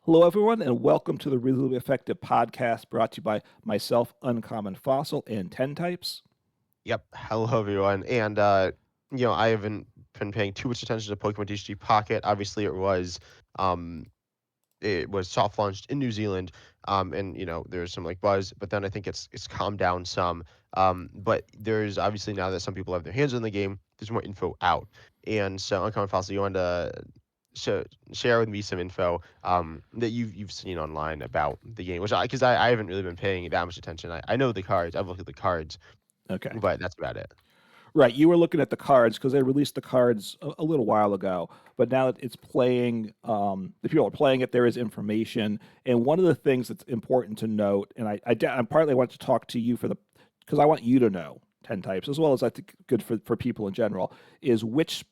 Hello, everyone, and welcome to the Reasonably Effective podcast brought to you by myself, Uncommon Fossil, and 10 Types. Yep. Hello, everyone. And I haven't been paying too much attention to Pokemon TCG Pocket. Obviously, um, it was soft launched in New Zealand, and there's some like buzz, but then I think it's calmed down some. But there's obviously now that some people have their hands on the game, there's more info out, and so Uncommon Fossil, you want to share with me some info that you've seen online about the game, which I haven't really been paying that much attention. I know the cards, I've looked at the cards, Okay. but that's about it. Right. You were looking at the cards because they released the cards a little while ago, but now that it's playing, if people are playing it, there is information. And one of the things that's important to note, and I partly want to talk to you because I want you to know 10 Types, as well as I think good for people in general, is which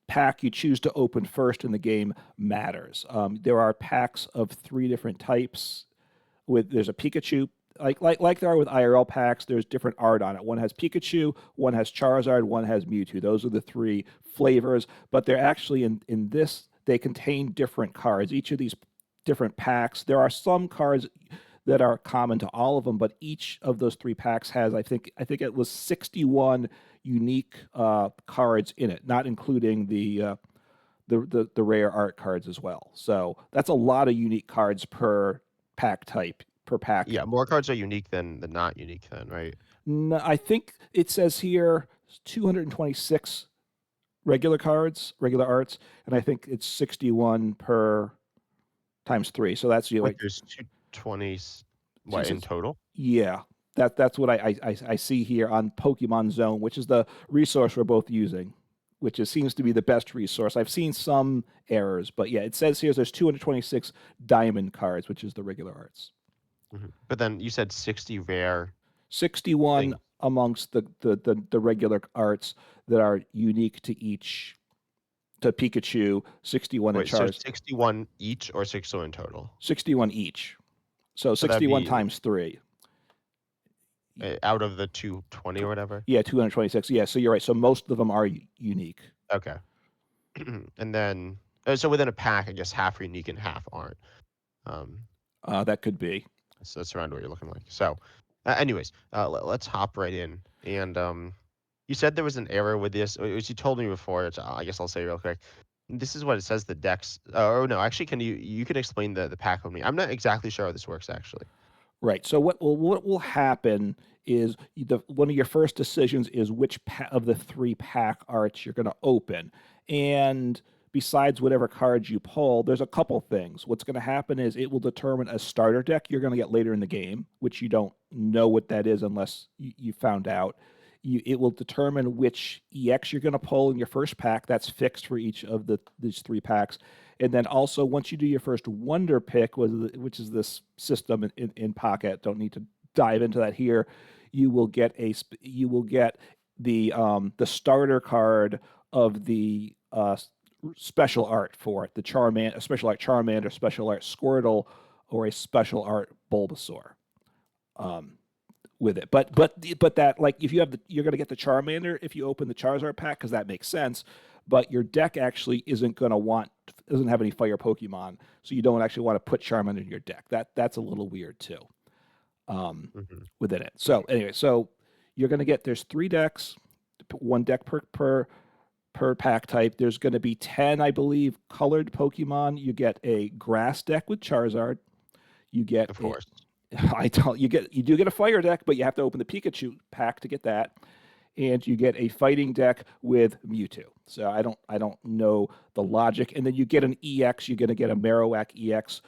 pack you choose to open first in the game matters. There are packs of three different types. There's a Pikachu, like there are with IRL packs. There's different art on it. One has Pikachu, one has Charizard, one has Mewtwo. Those are the three flavors, but they're actually in this. They contain different cards. Each of these different packs. There are some cards that are common to all of them, but each of those three packs has, I think it was 61 unique cards in it, not including the rare art cards as well. So that's a lot of unique cards per pack type per pack. Yeah, more cards are unique than the not unique then, right? No, I think it says here 226 regular cards, regular arts, and I think it's 61 per times three. So that's Wait, there's 220 what in total? yeah. That's what I see here on Pokemon Zone, which is the resource we're both using, which seems to be the best resource. I've seen some errors, but yeah, it says here there's 226 diamond cards, which is the regular arts. But then you said 60 rare 61 things. amongst the regular arts that are unique to each to Pikachu, 61 and Wait, so Chars, 61 each or 61 total? 61 each. So So that'd 61 be times 3. out of the 220 or whatever? Yeah, 226. Yeah, so you're right. So most of them are unique. Okay. And then so within a pack, I guess half are unique and half aren't. Um, That could be. so that's around what you're looking like. So, anyways, let's hop right in. And you said there was an error with this, which you told me before. Which I guess I'll say real quick. This is what it says. The decks. Oh no, actually, can you can explain the pack with me? I'm not exactly sure how this works actually. Right. So what will happen is one of your first decisions is which of the three pack arts you're going to open, and besides whatever cards you pull, there's a couple things. What's going to happen is it will determine a starter deck you're going to get later in the game, which you don't know what that is unless you found out. It will determine which EX you're going to pull in your first pack. That's fixed for each of these three packs. And then also, once you do your first Wonder Pick, which is this system in Pocket, don't need to dive into that here. You will get the starter card of the special art for it, the Charmander, a special art Charmander, special art Squirtle, or a special art Bulbasaur. Um, with it. But that, like, if you have you're going to get the Charmander if you open the Charizard pack because that makes sense. But your deck actually doesn't have any fire Pokemon, so you don't actually want to put Charmander in your deck. That's a little weird too Hmm. within it. So anyway, so you're going to get there's three decks, one deck per pack type. There's going to be 10, I believe, colored Pokemon. You get a grass deck with Charizard. You get Of a course. I don't. You do get a fire deck, but you have to open the Pikachu pack to get that, and you get a fighting deck with Mewtwo. So I don't know the logic. And then you get an EX. You're going to get a Marowak EX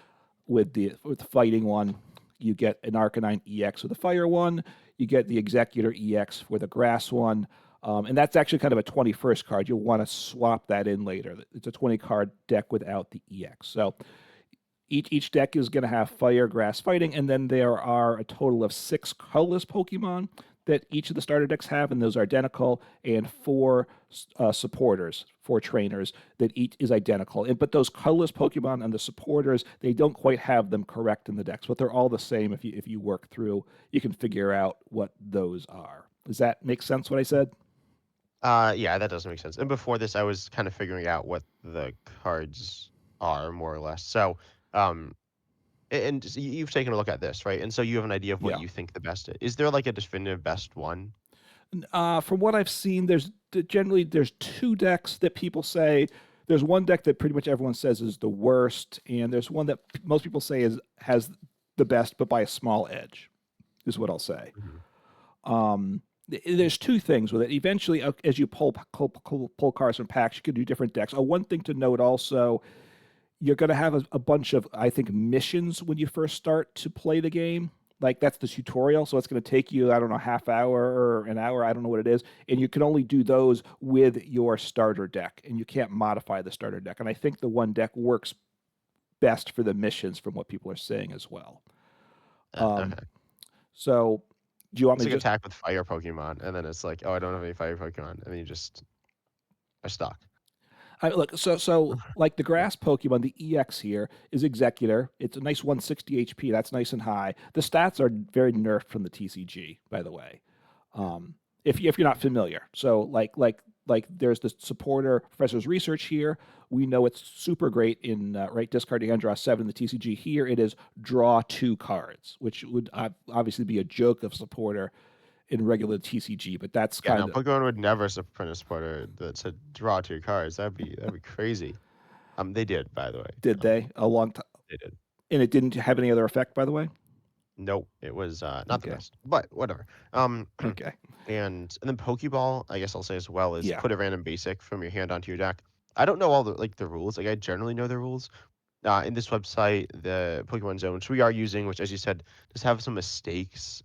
with the fighting one. You get an Arcanine EX with a fire one. You get the Executor EX for the grass one. And that's actually kind of a 21st card. You'll want to swap that in later. It's a 20 card deck without the EX. So each deck is going to have fire, grass, fighting, and then there are a total of 6 colorless Pokemon that each of the starter decks have, and those are identical, and 4 supporters, 4 trainers that each is identical. But those colorless Pokemon and the supporters, they don't quite have them correct in the decks, but they're all the same. If you work through, you can figure out what those are. Does that make sense? What I said? Yeah, that does make sense. And before this, I was kind of figuring out what the cards are more or less. So, um, And so you've taken a look at this, right? And so you have an idea of what Yeah. you think the best is. Is there like a definitive best one? From what I've seen, generally there's two decks that people say. There's one deck that pretty much everyone says is the worst, and there's one that most people say has the best, but by a small edge, is what I'll say. Mhm. There's two things with it. Eventually, as you pull cards from packs, you can do different decks. One thing to note also, you're going to have a bunch of, I think, missions when you first start to play the game. Like that's the tutorial, so it's going to take you, I don't know, half hour or an hour, I don't know what it is, and you can only do those with your starter deck, and you can't modify the starter deck. And I think the one deck works best for the missions, from what people are saying as well. Um, Okay. so, do you want It's me to like just attack with fire Pokemon, and then it's like, oh, I don't have any fire Pokemon, and then you just are stuck. look, like the grass Pokemon, the EX here is Executor. It's a nice 160 HP. That's nice and high. The stats are very nerfed from the TCG, by the way. Um, if you're not familiar, so there's the supporter Professor's Research here. We know it's super great in right discarding and draw seven. The TCG here it is draw two cards, which would obviously be a joke of supporter in regular TCG, but that's Yeah, no, kind of Pokemon would never print a supporter that said draw two cards. That'd be crazy. They did, by the way. did they a long time, They did. and it didn't have any other effect, by the way. Nope, it was not the Okay. best, but whatever. Okay. And then Pokeball, I guess I'll say as well is Yeah. put a random basic from your hand onto your deck. I don't know all the rules. Like I generally know the rules. In this website, the Pokemon Zone, which we are using, which as you said does have some mistakes.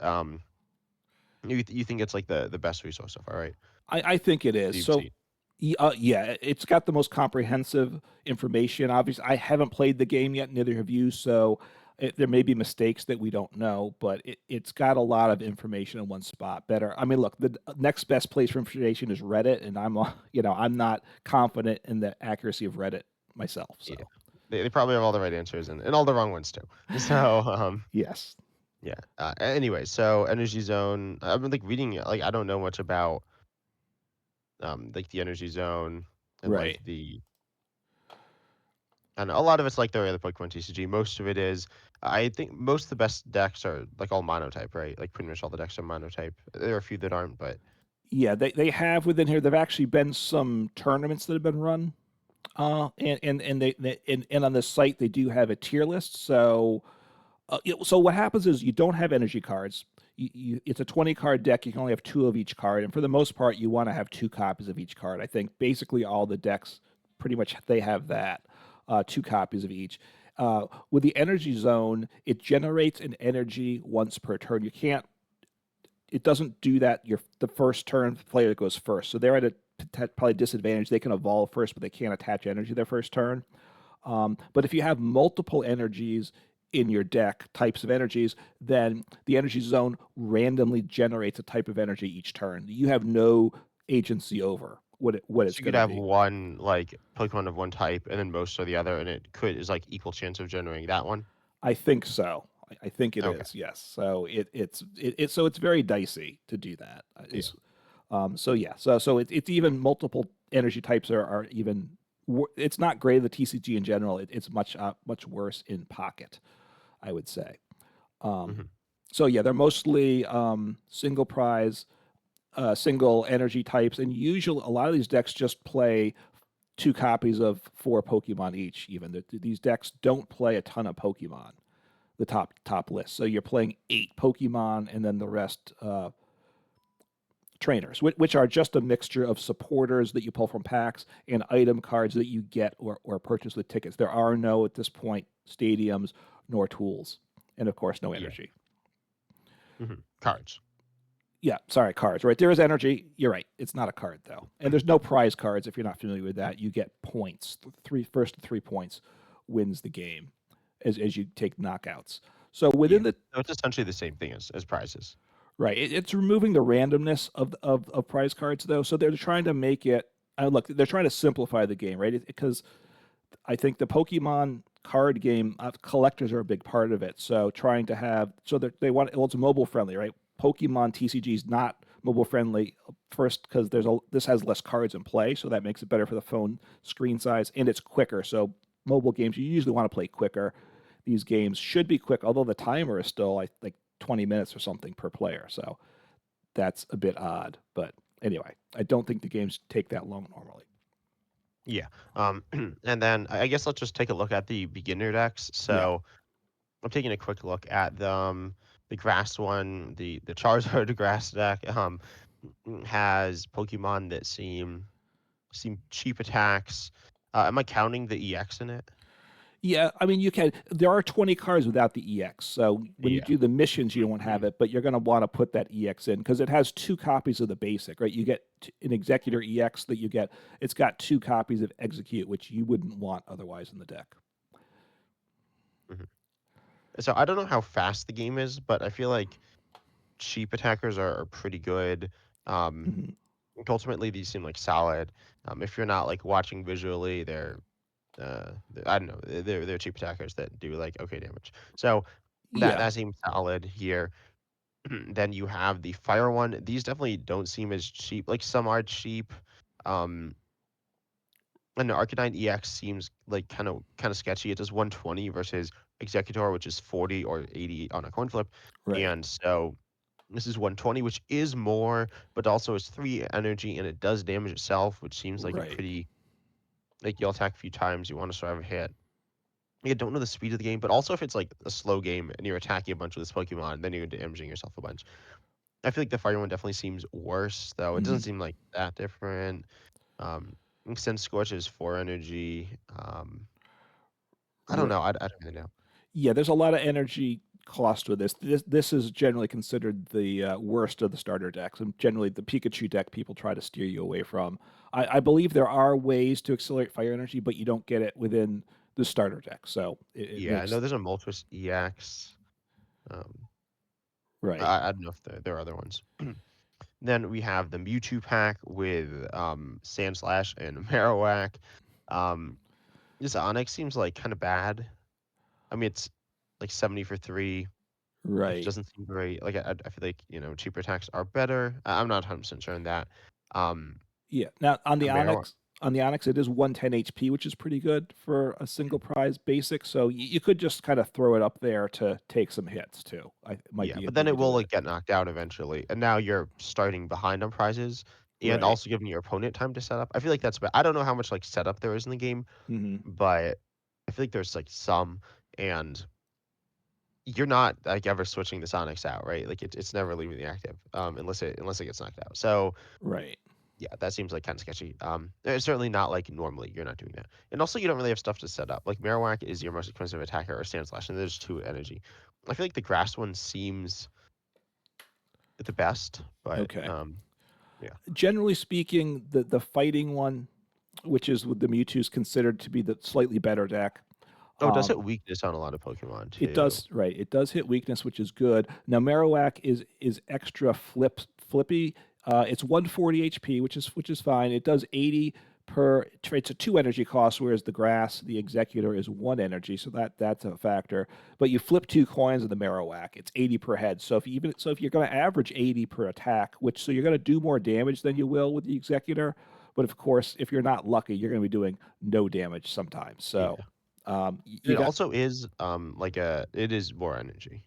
You think it's like the best resource so far, right? I think it is. You've So, seen. yeah, it's got the most comprehensive information. Obviously, I haven't played the game yet, neither have you. So, there may be mistakes that we don't know, but it's got a lot of information in one spot. Better. I mean, look, the next best place for information is Reddit, and I'm not confident in the accuracy of Reddit myself. So, Yeah, they probably have all the right answers and all the wrong ones too. So yes, yeah. Anyway, so Energy Zone. I've been like reading it. Like I don't know much about like the Energy Zone and right. like the and a lot of it's like the other Pokemon TCG. Most of it is. I think most of the best decks are like all monotype, right? Like pretty much all the decks are monotype. There are a few that aren't, but Yeah, they have within here. There've actually been some tournaments that have been run. And on this site they do have a tier list. So so what happens is you don't have energy cards. It's a 20 card deck. You can only have two of each card, and for the most part, you want to have two copies of each card. I think basically all the decks pretty much they have that two copies of each. With the energy zone, it generates an energy once per turn. You can't. It doesn't do that. The first turn player goes first, so they're at a probably disadvantage. They can evolve first, but they can't attach energy their first turn. But if you have multiple energies in your deck, types of energies, then the energy zone randomly generates a type of energy each turn. You have no agency over what so it's you could going to have be. one like Pokemon of one type and then most of the other, and it could is like equal chance of generating that one. I think so. I think it Okay. is. Yes. So so it's very dicey to do that. Yeah. Is so yeah. It's even multiple energy types are even. It's not great in the TCG in general. It's much worse in Pocket, I would say. Um, Hmm. so yeah, they're mostly single prize, single energy types, and usually a lot of these decks just play two copies of four Pokemon each. Even these decks don't play a ton of Pokemon. The top list, so you're playing eight Pokemon, and then the rest trainers, which are just a mixture of supporters that you pull from packs and item cards that you get or purchase with tickets. There are no at this point stadiums nor tools, and of course no Yeah. energy. Cards. Yeah, sorry, cards, right? There is energy. You're right. It's not a card though. And there's no prize cards if you're not familiar with that. You get points. First to 3 points wins the game as you take knockouts. So Yeah. within the So it's essentially the same thing as prizes. right, it's removing the randomness of prize cards though. So they're trying to make it look, they're trying to simplify the game, right? Because I think the Pokemon card game collectors are a big part of it. So trying to have so that they want well, it's mobile friendly, right? Pokemon TCG is not mobile friendly first because this has less cards in play, so that makes it better for the phone screen size, and it's quicker. So mobile games you usually want to play quicker. these games should be quick, although the timer is still like 20 minutes or something per player. So that's a bit odd. But anyway, I don't think the games take that long normally. Yeah. And then I guess let's just take a look at the beginner decks. Yeah. So I'm taking a quick look at the grass one, the Charizard grass deck. Has Pokemon that seem cheap attacks. Am I counting the EX in it? Yeah, I mean, you can. There are 20 cards without the EX. So when you Yeah. do the missions, you don't have it, but you're going to want to put that EX in because it has two copies of the basic, right? You get an Executor EX that you get. It's got two copies of Execute, which you wouldn't want otherwise in the deck. Mhm. So I don't know how fast the game is, but I feel like cheap attackers are pretty good. Um, Hmm. ultimately, these seem like solid. If you're not like watching visually, I don't know, they're cheap attackers that do like okay damage. So that Yeah, that seems solid here. Then you have the fire one. These definitely don't seem as cheap. Like some are cheap. Um, and the Arcanine EX seems like kind of sketchy. It does 120 versus Executor, which is 40 or 80 on a coin flip. right, And so this is 120, which is more, but also it's 3 energy and it does damage itself, which seems like a right. pretty like you'll attack a few times, you want to survive a hit. You don't know the speed of the game, but also if it's like a slow game and you're attacking a bunch with this Pokemon, then you're damaging yourself a bunch. I feel like the fire one definitely seems worse, though. It doesn't Hmm. seem like that different. Since Scorch is 4 energy, I don't know. I don't really know. Yeah, there's a lot of energy cost with this. This is generally considered the worst of the starter decks, and generally the Pikachu deck people try to steer you away from. I believe there are ways to accelerate fire energy, but you don't get it within the starter deck, so it Yeah, I know makes there's a Moltres EX. Um, right, I don't know if there are other ones. Then we have the Mewtwo pack with Sandslash and Marowak. Um, this Onyx seems like kind of bad. I mean, it's like 70 for 3, which right. doesn't seem great. Like I feel like cheaper attacks are better. I'm not 100% sure on that. Um, Yeah. Now a Marowak. On the Onyx, it is 110 HP, which is pretty good for a single prize basic. So you could just kind of throw it up there to take some hits too. It might Yeah, be a but then good way it to do will it. like get knocked out eventually, and now you're starting behind on prizes, and Right. also giving your opponent time to set up. I feel like that's. I don't know how much like setup there is in the game, Hmm. but I feel like there's like some, and you're not like ever switching the Sonics out, right? Like it's never leaving the active, unless it gets knocked out. So Right. yeah, that seems like kind of sketchy. It's certainly not like normally you're not doing that, and also you don't really have stuff to set up. Like Marowak is your most expensive attacker or Sandslash, and there's 2 energy. I feel like the grass one seems the best, but Okay. yeah. Generally speaking, the fighting one, which is with the Mewtwo, is considered to be the slightly better deck. Oh, it does Um, hit weakness on a lot of Pokemon it too. does right. It does hit weakness, which is good. Now Marowak is extra flippy. It's 140 HP, which is fine. It does 80 per. It's a 2 energy cost, whereas the grass, the Executor, is 1 energy, so that's a factor. But you flip 2 coins of the Marowak. It's 80 per head. So if you're going to average 80 per attack, which so you're going to do more damage than you will with the Executor. But of course, if you're not lucky, you're going to be doing no damage sometimes. So Yeah. And you it got also is it is more energy.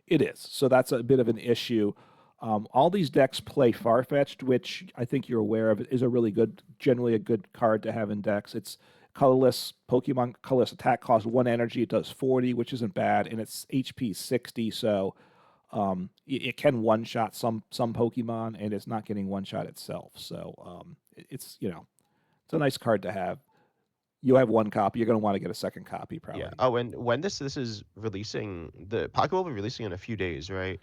it is. So that's a bit of an issue. All these decks play Farfetch'd, which I think you're aware of, is a really good, generally a good card to have in decks. It's colorless, Pokemon colorless attack costs 1 energy. It does 40, which isn't bad, and it's HP 60. So it can one shot some Pokemon, and it's not getting one shot itself. So it's it's a nice card to have. You have 1 copy. You're going to want to get a second copy Yeah. probably. Oh, and when this is releasing, the Pocket will be releasing in a few days, right?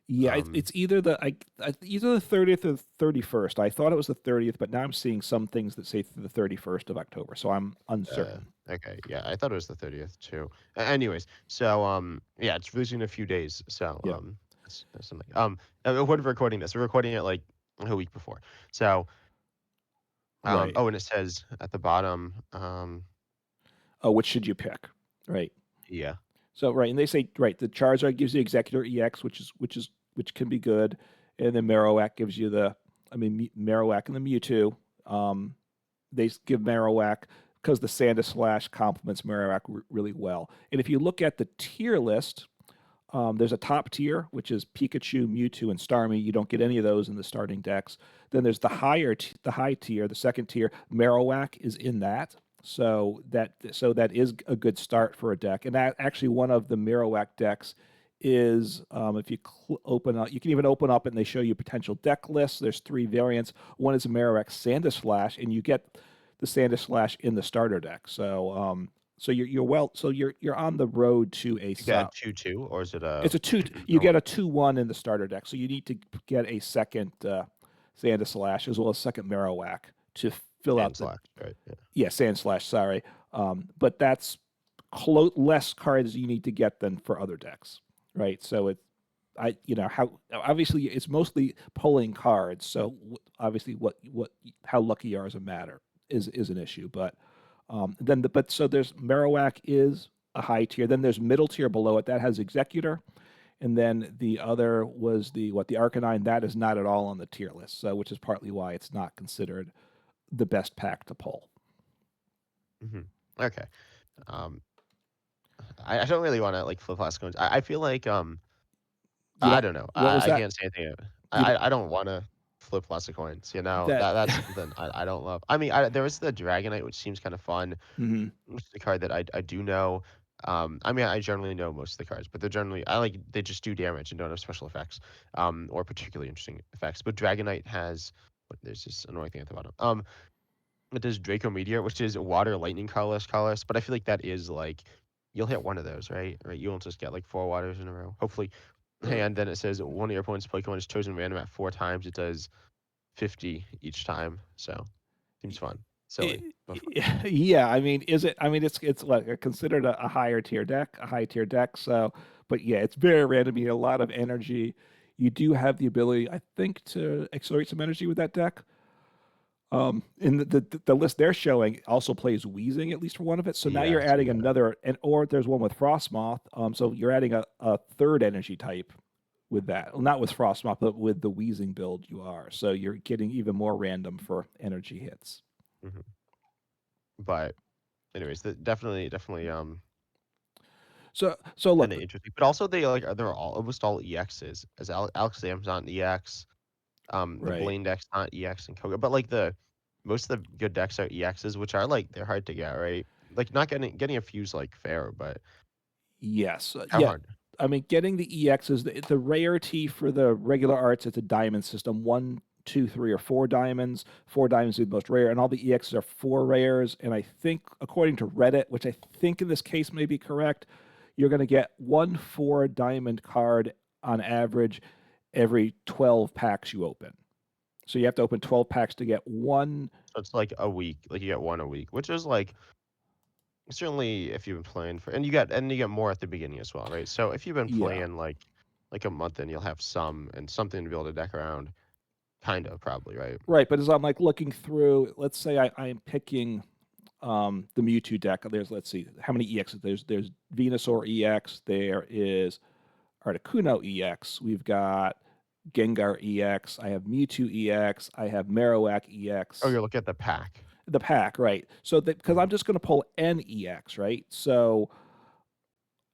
Yeah, Um, it's either either the 30th or 31st. I thought it was the 30th, but now I'm seeing some things that say the 31st of October, so I'm uncertain. okay. Yeah, I thought it was the 30th too. Anyways, so yeah, it's releasing in a few days. So Yeah, that's something. When we're recording this, we're recording it like a week before. So right. oh, and it says at the bottom, Oh, which should you pick? Right. yeah. So right, and they say right, the Charizard gives you Executor EX, which can be good, and then Marowak gives you the, I mean Marowak and the Mewtwo. They give Marowak because the Sandslash complements Marowak really well. And if you look at the tier list, there's a top tier, which is Pikachu, Mewtwo, and Starmie. You don't get any of those in the starting decks. Then there's the the high tier, the second tier. Marowak is in that, so that is a good start for a deck. And that actually one of the Marowak decks is if you open up, you can even open up and they show you potential deck lists. There's three variants. One is a Marowak Sandslash, and you get the Sandslash in the starter deck. So you're on the road to a You got a 2/2, or is it a it's a two. You get a 2/1 in the starter deck, so you need to get a second Sandslash as well as second Marowak to fill out the Sandslash, right? Yeah. Sandslash. Sorry, but that's less cards you need to get than for other decks, right? So how obviously it's mostly pulling cards. So obviously what how lucky you are as a matter is an issue, but so there's Marowak is a high tier. Then there's middle tier below it that has Executor, and then the other was the Arcanine that is not at all on the tier list. So which is partly why it's not considered the best pack to pull. Okay. Um, I don't really want to like flip last coins. I feel like You I don't. don't know. What was I that? can't say anything. You I don't want to flip lots of coins. You know that. that's something I don't love. I mean, there is the Dragonite, which seems kind of fun. Mhm. Which is the card that I do know. I mean, I generally know most of the cards, but they're generally I like they just do damage and don't have special effects, or particularly interesting effects. But Dragonite has there's this annoying thing at the bottom. It does Draco Meteor, which is water, lightning, colorless. But I feel like that is like you'll hit one of those, right? Right? You won't just get like four waters in a row. Hopefully. And then it says one of your opponent's Pokemon is chosen random at 4 times. It does 50 each time. So seems fun. Silly, but fun. Yeah, I mean, is it? I mean, it's like considered a higher tier deck, a high tier deck. So, but yeah, it's very random. You need a lot of energy. You do have the ability, I think, to accelerate some energy with that deck. In the list they're showing also plays Wheezing at least for one of it. So now Yeah, you're I see adding that. another, and or there's one with Frostmoth. So you're adding a third energy type with that. Well, not with Frostmoth, but with the Wheezing build you are. So you're getting even more random for energy hits. hmm But anyways, definitely So kind look, of interesting. But also they like they're all almost all EXs. As Alex Sam's not an EX. The right. Blaine deck's not EX and Koga, but like the most of the good decks are EXs, which are like they're hard to get, right? Like not getting a fuse like fair, but Yes. how Yeah. hard? I mean, getting the EX is the rarity for the regular arts. It's a diamond system: one, two, three, or four diamonds. Four diamonds is the most rare, and all the EXs are four rares. And I think, according to Reddit, which I think in this case may be correct, you're going to get one four diamond card on average every 12 packs you open. So you have to open 12 packs to get one. So it's like a week, like you get one a week, which is like certainly if you've been playing for, and you get more at the beginning as well, right? So if you've been Yeah. playing like a month, then you'll have some and something to be able to deck around, kind of probably, right? Right. But as I'm like looking through, let's say I'm picking the Mewtwo deck. There's let's see how many EXs. There's Venusaur EX. There is Articuno EX. We've got Gengar EX. I have Mewtwo EX. I have Marowak Oh, EX. you're looking at the pack. The pack, right? So because I'm just going to pull n EX, right? So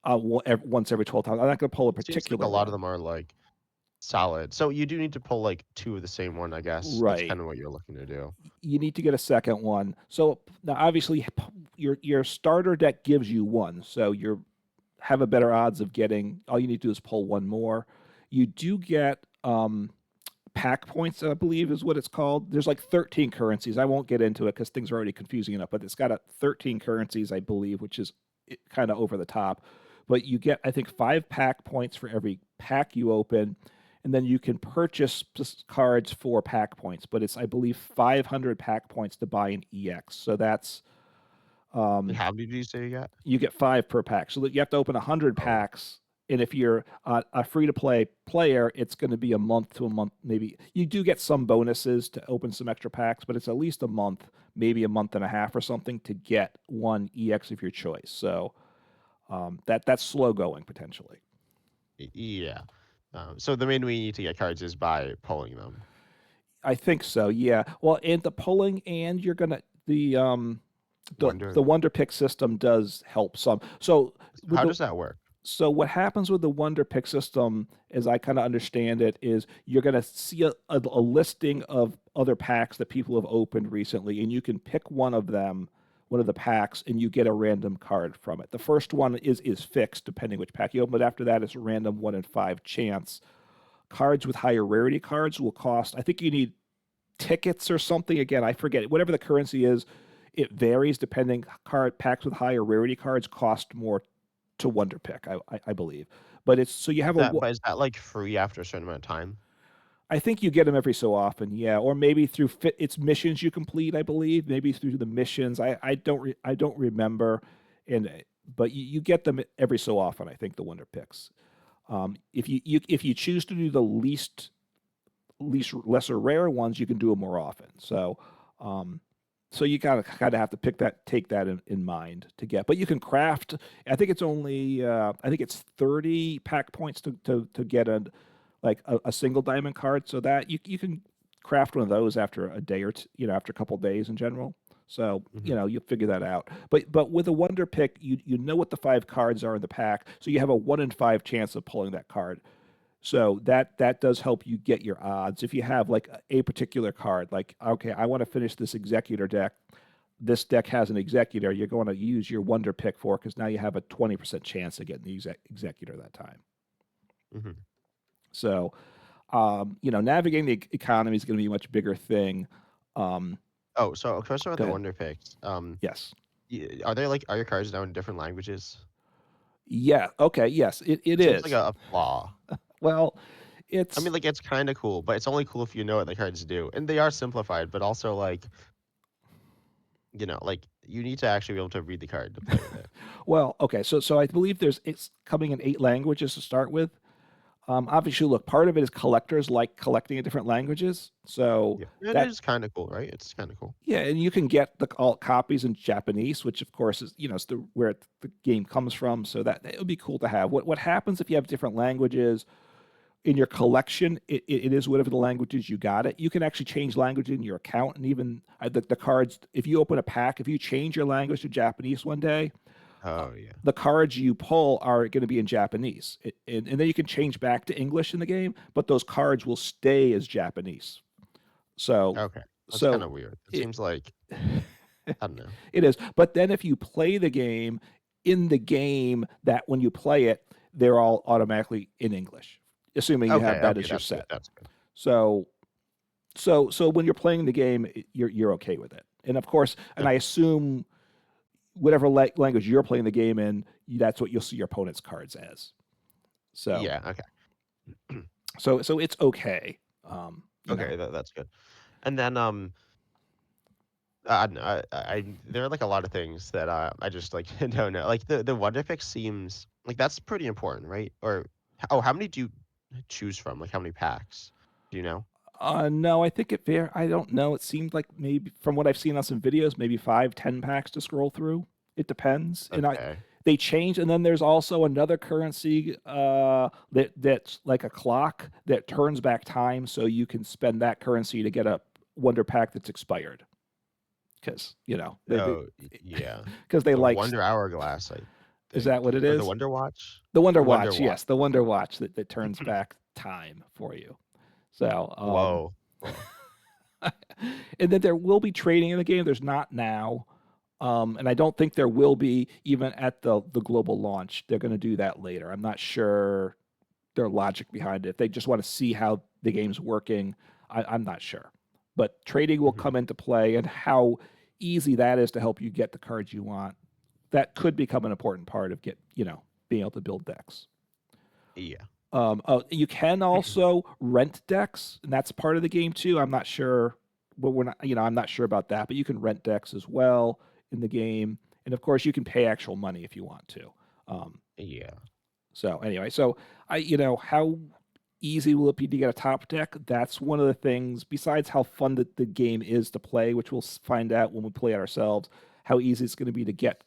once every 12 times, I'm not going to pull a It seems like a particular lot of one, them are like solid. So you do need to pull like two of the same one, I guess. That's right? kind of what you're looking to do. You need to get a second one. So now, obviously, your starter deck gives you one, so you have a better odds of getting. All you need to do is pull one more. You do get pack points, I believe is what it's called. There's like 13 currencies. I won't get into it because things are already confusing enough. But it's got 13 currencies, I believe, which is kind of over the top. But you get, I think, 5 pack points for every pack you open, and then you can purchase cards for pack points. But it's, I believe, 500 pack points to buy an EX. So that's And um, how many do you say you got? you get 5 per pack. So that you have to open 100 Oh, packs. And if you're a free to play player, it's going to be a month to a month. Maybe you do get some bonuses to open some extra packs, but it's at least a month, maybe a month and a half or something to get one EX of your choice. So that's slow going potentially. yeah. So the main way you need to get cards is by pulling them. I think so. Yeah. Well, and the pulling, and you're gonna the The Wonder. Wonder Pick system does help some. So with How the does that work? so what happens with the Wonder Pick system, as I kind of understand it, is you're going to see a listing of other packs that people have opened recently, and you can pick one of them, one of the packs, and you get a random card from it. The first one is fixed depending which pack you open, but after that, it's a random 1 in 5 chance. Cards with higher rarity cards will cost. I think you need tickets or something. Again, I forget whatever the currency is. It varies depending. Card packs with higher rarity cards cost more to Wonder Pick, I believe. But it's so you have a. But is that like free after a certain amount of time? I think you get them every so often, yeah, or maybe through it's missions you complete. I believe maybe through the missions. I don't remember, and but you get them every so often. I think the Wonder Picks. If you choose to do the least lesser rare ones, you can do them more often. Um, so you gotta kind of have to take that in mind to get. But you can craft. I think it's only I think it's 30 pack points to get a single diamond card. So that you can craft one of those after a day or two, after a couple of days in general. So Hmm. you figure that out. But with a Wonder Pick, you know what the 5 cards are in the pack, so you have a 1 in 5 chance of pulling that card. So that does help you get your odds. If you have like a particular card, like okay, I want to finish this Executor deck. This deck has an Executor. You're going to use your Wonder Pick for because now you have a 20% chance of getting the Executor that time. Hmm. So, navigating the economy is going to be a much bigger thing. Um, Oh, so a question about Go the ahead. Wonder Picks. Yes. Are your cards now in different languages? Yeah. Okay. Yes. It It seems like is. a flaw. Well, I mean, it's like it's kind of cool, but it's only cool if you know what the cards do, and they are simplified, but also like like you need to actually be able to read the card to play with it. well. Okay. So I believe it's coming in 8 languages to start with. Obviously, look, part of it is collectors like collecting in different languages. So Yeah, it that is kind of cool, right? It's kind of cool. yeah, and you can get the all copies in Japanese, which of course is is where the game comes from. So that it would be cool to have. What happens if you have different languages in your collection? It is whatever the languages you got it. You can actually change language in your account, and even the cards. If you open a pack, if you change your language to Japanese one day, uh, Oh yeah. the cards you pull are going to be in Japanese, and then you can change back to English in the game, but those cards will stay as Japanese. So, Okay, that's kind so of weird. It it seems like I don't know. it is. But then if you play the game in the game, that when you play it, they're all automatically in English, assuming you have Okay, that okay, as your that's good. set. That's good. So so when you're playing the game, you're okay with it. And of course, and I Okay. assume whatever language you're playing the game in, that's what you'll see your opponent's cards as. So Yeah. Okay. so it's okay. Okay, that's good. And then I don't know. There are like a lot of things that I just like don't know. Like the Wonder Pick seems like that's pretty important, right? Or oh, how many do you choose from? Like how many packs? Do you know? No, I think I don't know. It seemed like maybe from what I've seen on some videos, maybe 5, 10 packs to scroll through. It depends. And Okay. they change, and then there's also another currency that's like a clock that turns back time, so you can spend that currency to get a Wonder Pack that's expired. Because they Oh, yeah. because they The like Wonder Hourglass, I is think, that what it or the is? Wonder Watch. The Wonder The Wonder Watch, Watch. yes, the Wonder Watch that turns back time for you. So Whoa. Whoa. and then there will be trading in the game. There's not now, and I don't think there will be even at the global launch. They're going to do that later. I'm not sure their logic behind it. If they just want to see how the game's working, I'm not sure. But trading will Mhm. come into play, and how easy that is to help you get the cards you want. That could become an important part of being able to build decks. Yeah. You can also rent decks, and that's part of the game too. I'm not sure, but we're not, I'm not sure about that. But you can rent decks as well in the game, and of course, you can pay actual money if you want to. Um, Yeah. so anyway, how easy will it be to get a top deck? That's one of the things. Besides how fun the game is to play, which we'll find out when we play it ourselves, how easy it's going to be to get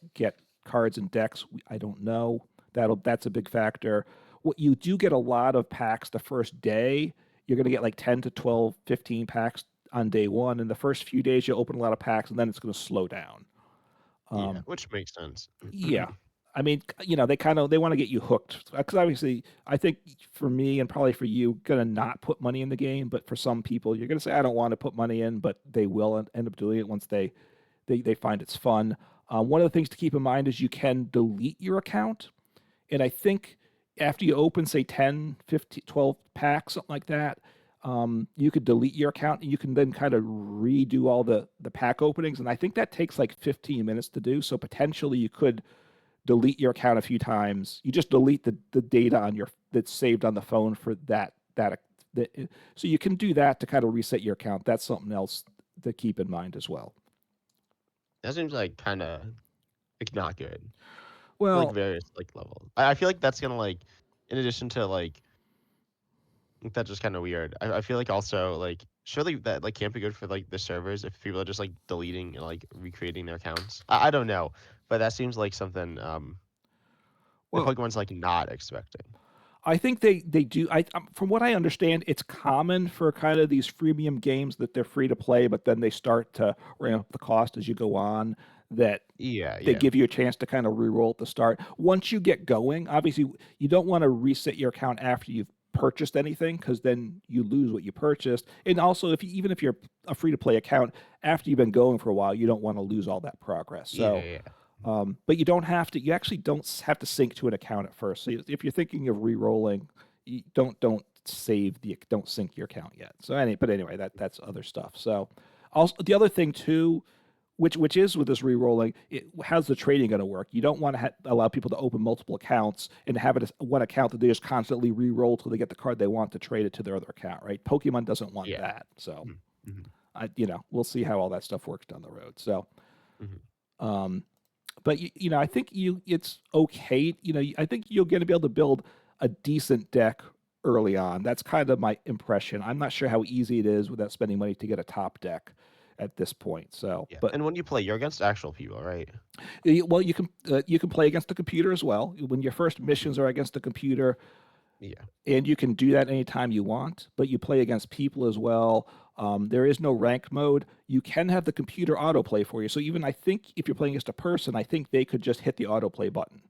cards and decks. I don't know. That's a big factor. What you do get a lot of packs the first day. You're going to get like 10 to 12, 15 packs on day one. And the first few days, you'll open a lot of packs, and then it's going to slow down. Yeah, Um, which makes sense. yeah. I mean, they want to get you hooked because obviously, I think for me and probably for you, gonna not put money in the game. But for some people, you're gonna say, I don't want to put money in, but they will end up doing it once they find it's fun. One of the things to keep in mind is you can delete your account. And I think after you open, say 10, 15, 12 packs, something like that, you could delete your account and you can then kind of redo all the pack openings. And I think that takes like 15 minutes to do. So potentially you could delete your account a few times. You just delete the data on your that's saved on the phone for that. So you can do that to kind of reset your account. That's something else to keep in mind as well. That seems like kind of like not good. Like Well, various like levels. I feel like that's gonna like, in addition to like, that's just kind of weird. I feel like also like surely that like can't be good for like the servers if people are just like deleting and like recreating their accounts. I don't know, but that seems like something the well, Pokemon's like not expecting. I think they do. From what I understand, it's common for kind of these freemium games that they're free to play, but then they start to ramp up the cost as you go on. That Yeah, they yeah, give you a chance to kind of re-roll at the start. Once you get going, obviously you don't want to reset your account after you've purchased anything because then you lose what you purchased. And also, even if you're a free to play account after you've been going for a while, you don't want to lose all that progress. yeah, So yeah. but you don't have to. You actually don't have to sync to an account at first. So if you're thinking of re-rolling, you don't sync your account yet. But anyway, that's other stuff. So also the other thing too, which is with this re-rolling, how's the trading going to work? You don't want to allow people to open multiple accounts and have it as one account that they just constantly re-roll till they get the card they want to trade it to their other account, right? Pokemon doesn't want Yeah. that. So Mhm, mhm, we'll see how all that stuff works down the road. So. mhm. Um, but I think it's okay. I think you're going to be able to build a decent deck early on. That's kind of my impression. I'm not sure how easy it is without spending money to get a top deck at this point. So, Yeah, but and when you play, you're against actual people, right? well, you can play against the computer as well. When your first Mhm. missions are against the computer, Yeah. and you can do that anytime you want, but you play against people as well. There is no rank mode. You can have the computer autoplay for you. So even I think if you're playing against a person, I think they could just hit the autoplay button.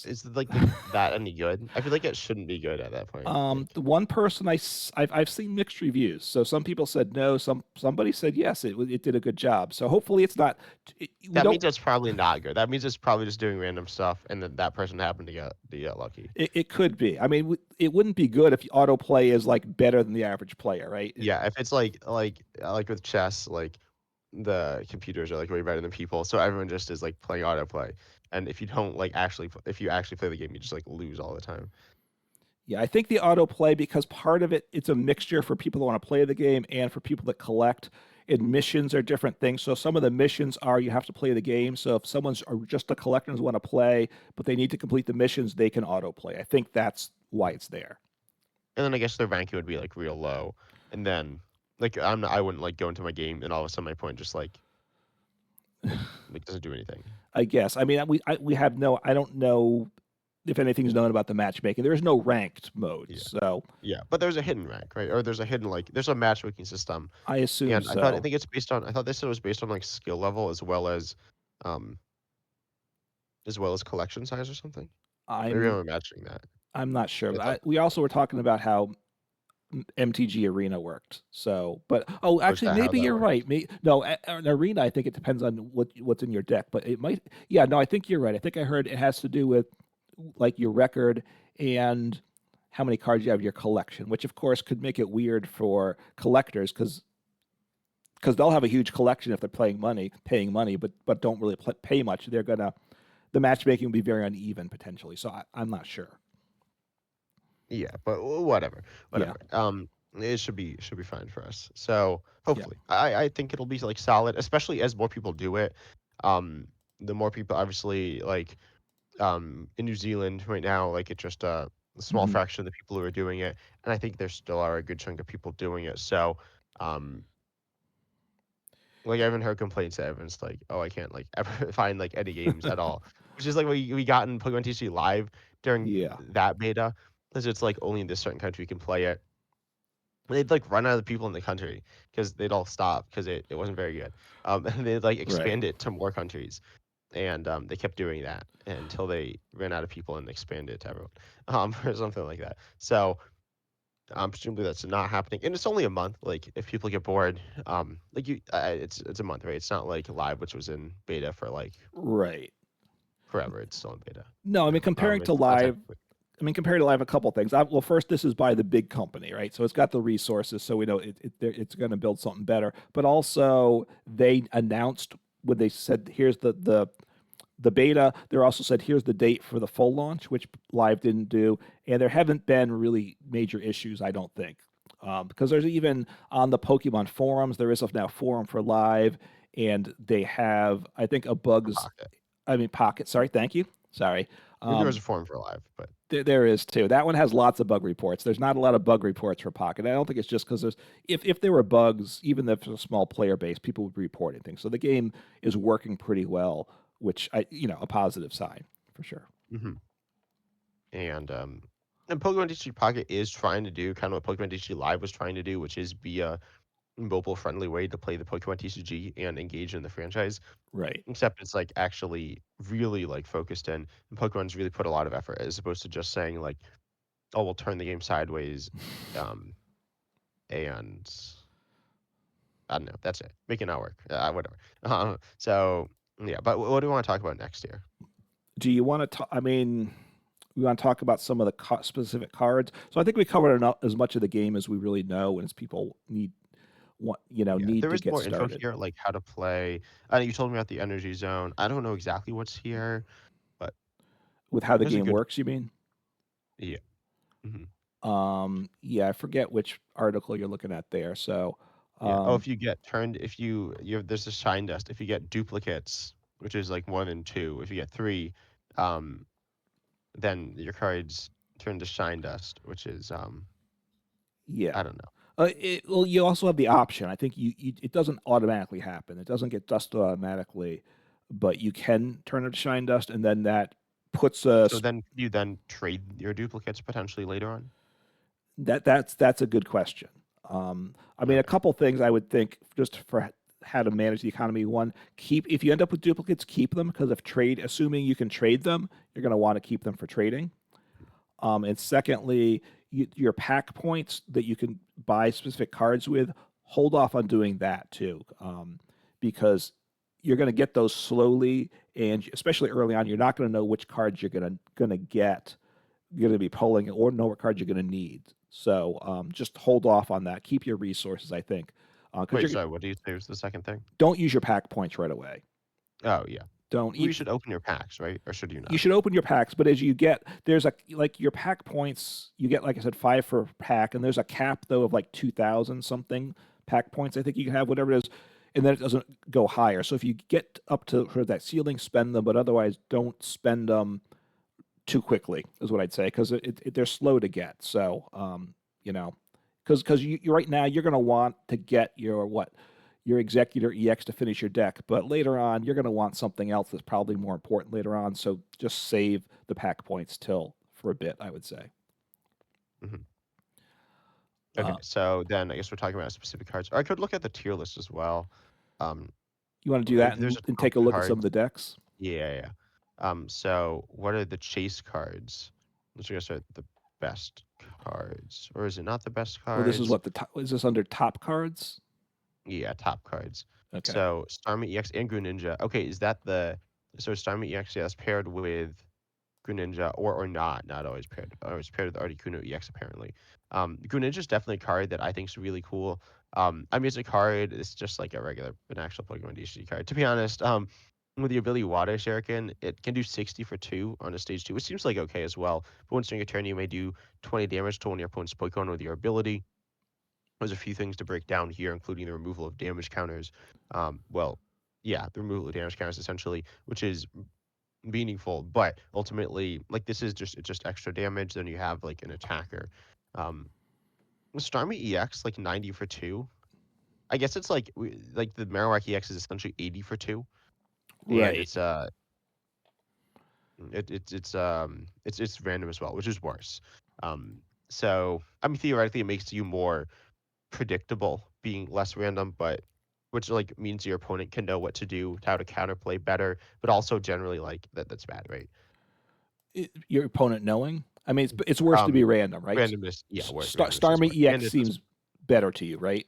Is like that any good? I feel like it shouldn't be good at that point. Like The one person I've seen mixed reviews. So some people said no, somebody said yes. It did a good job. So hopefully it's not. We that don't. means it's probably not good. That means it's probably just doing random stuff, and then that person happened to get lucky. It could be. I mean, it wouldn't be good if autoplay is like better than the average player, right? Yeah, if it's like with chess, like the computers are like way better than people, so everyone just is like playing autoplay. And if you don't like if you actually play the game, you just like lose all the time. Yeah, I think the autoplay because part of it's a mixture for people that want to play the game and for people that collect. And missions are different things. So some of the missions are you have to play the game. So if someone's just a collector and want to play, but they need to complete the missions, they can autoplay. I think that's why it's there. And then I guess their ranking would be like real low, and then like I wouldn't like go into my game and all of a sudden my point just like doesn't do anything. I guess. I mean, we have no. I don't know if anything's known about the matchmaking. There is no ranked mode, Yeah. so Yeah, but there's a hidden rank, right? Or there's a hidden like there's a matchmaking system, I assume and I so. think it's based on I thought they said it was based on like skill level um as well as collection size or something. Maybe I'm I'm imagining that. I'm not sure. I But thought we also were talking about how MTG Arena worked. So, but was actually, that how maybe that you're works? right. No, an Arena. I think it depends on what's in your deck, but it might. Yeah, no, I think you're right. I think I heard it has to do with like your record and how many cards you have in your collection, which of course could make it weird for collectors because they'll have a huge collection if they're paying money, but don't really pay much. The matchmaking will be very uneven potentially. So I'm not sure. Yeah, but whatever, Yeah, whatever. It should be fine for us. So yeah, hopefully, I think it'll be like solid, especially as more people do it. Um, the more people, obviously, like in New Zealand right now, like it's just a small hmm fraction of the people who are doing it, and I think there still are a good chunk of people doing it. So, um, like I haven't heard complaints that everyone's like, oh, I can't like ever find like any games at all, which is like we got in Pokemon TCG Live during yeah. that beta, because it's like only in this certain country you can play it. they'd like run out of the people in the country because they'd all stop because it wasn't very good. And they'd like Right. expand it to more countries, and they kept doing that until they ran out of people and expanded it to everyone, or something like that. So presumably that's not happening, and it's only a month. Like if people get bored, it's a month, right? It's not like live, which was in beta for like Right. forever. It's still in beta No, I mean now. comparing to It's not live, technically. I mean, compared to live, a couple things. Well, first, this is by the big company, right? So it's got the resources, so we know it's going to build something better. But also, they announced when they said, "Here's the beta." They also said, "Here's the date for the full launch," which live didn't do, and there haven't been really major issues, I don't think, because there's even on the Pokemon forums, there is a now forum for live, and they have, I think, a For bugs. Pocket. I mean, Pocket. Sorry, thank you. Sorry. Maybe there was a Um, forum for live, but there is too. That one has lots of bug reports. There's not a lot of bug reports for Pocket. I don't think it's just because there's if there were bugs, even if it's a small player base, people would be reporting things. So the game is working pretty well, which a positive sign for sure. hmm and Pokemon TCG Pocket is trying to do kind of what Pokemon TCG Live was trying to do, which is be a mobile friendly way to play the Pokemon TCG and engage in the franchise. Right. Except it's like actually really like focused in, and Pokemon's really put a lot of effort as opposed to just saying like, oh, we'll turn the game sideways, um, and I don't know, that's it. Make it not work. Whatever. So yeah, but what do we want to talk about next year? Do you want to talk? I mean, we want to talk about some of the specific cards. So I think we covered enough, as much of the game as we really know, and as people Yeah, need there to is get more info started here, like how to play. You told me about the energy zone. I don't know exactly what's here, but with how the there's a game good. works. You mean? Yeah. hmm Yeah, I forget which article you're looking at there. So, Yeah. Oh, um, if you get turned, if you there's a shine dust. If you get duplicates, which is like 1 and 2. If you get 3, um, then your cards turn to shine dust, which is yeah. I don't know. Well, you also have the option. I think it doesn't automatically happen. It doesn't get dusted automatically, but you can turn it to shine dust, and then that puts So then you then trade your duplicates potentially later on. that's a good question. I mean, a Okay. couple things I would think just for how to manage the economy. One, keep if you end up with duplicates, keep them because if trade, assuming you can trade them, you're going to want to keep them for trading. And secondly, your pack points that you can buy specific cards with, hold off on doing that too, because you're going to get those slowly, and especially early on, you're not going to know which cards you're going to get. You're going to be pulling or know what cards you're going to need. So just hold off on that. Keep your resources, I think, because Wait, you're sorry. What do you say was the second thing? don't use your pack points right away. Oh yeah. Don't We eat. should open your packs, right? Or should you You not? should open your packs, but as you get there's a like your pack points, you get like I said 5 for pack, and there's a cap though of like 2,000 something pack points. I think you can have whatever it is, and then it doesn't go higher. So if you get up to sort of that ceiling, spend them, but otherwise don't spend them too quickly is what I'd say because they're slow to get. So you know, because you right now you're going to want to get your executor EX to finish your deck, but later on you're going to want something else that's probably more important later on. So just save the pack points till for a bit, I would say. hmm Okay, Uh, so then I guess we're talking about specific cards. Or I could look at the tier list as well. Um, you want to do that if and, there's a and top take a look at some of cards, the decks. yeah, yeah. So what are the chase cards? Let's guess are the best cards, or is it not the best Well, this is cards? what the top, is this under top cards? Yeah, top cards. Okay. So Starmie EX and Greninja. Okay, is that the so Starmie EX? Yeah, that's paired with Greninja or not. Not always paired. Always paired with Articuno EX apparently. Greninja is definitely a card that I think is really cool. I mean, it's a card. It's just like a regular, an actual Pokemon DCG card. To be honest, with the ability Water Shuriken, it can do 60 for 2 on a stage 2, which seems like okay as well. But once during a turn, you may do 20 damage to one of your opponent's Pokemon with your ability. There's a few things to break down here, including the removal of damage counters. Well, yeah, the removal of damage counters essentially, which is meaningful, but ultimately, like this is just it's just extra damage. Then you have like an attacker. Um, Starmie EX like 90 for 2. I guess it's like like the Marowak EX is essentially 80 for 2, and Right. it's random as well, which is worse. Um, so I mean theoretically it makes you more. predictable, being less random, but which like means your opponent can know what to do, how to counterplay better, but also generally like that's bad, right? Your opponent knowing. I mean, it's worse to be Um, random, right? randomness, yeah, randomness is Starmie worse, and EX it doesn't, seems better to you, right?